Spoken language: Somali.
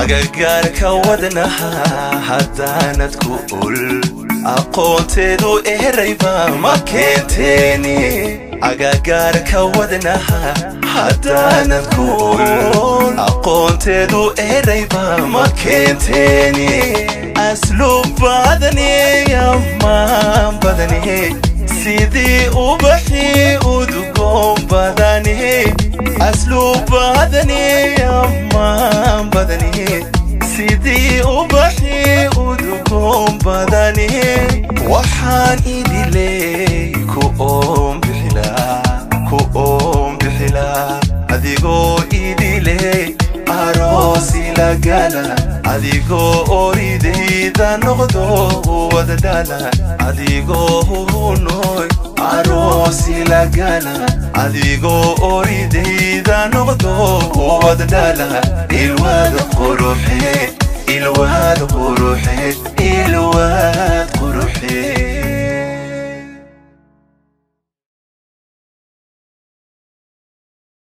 agagaarka wadnaha haddaanad ku ul aqoonteedu erayba ma keenteeni agagaarka wadnaha haddaanad ku ul aqoonteedu erayba ma keenteeni asluub badani ammaan badani sidii ubaxi udgoon badani asluub badani ammaan badani sidii ubaxi udgoon badani waxaan idiley ku oon bixilaa adigoo idiley aroosi lagala adigoo oridayda noqdo wadadhala adigoo hunoy aroosi lagala adigoo oridayda noqdo wadadhala ilwaad quruxe ilwaad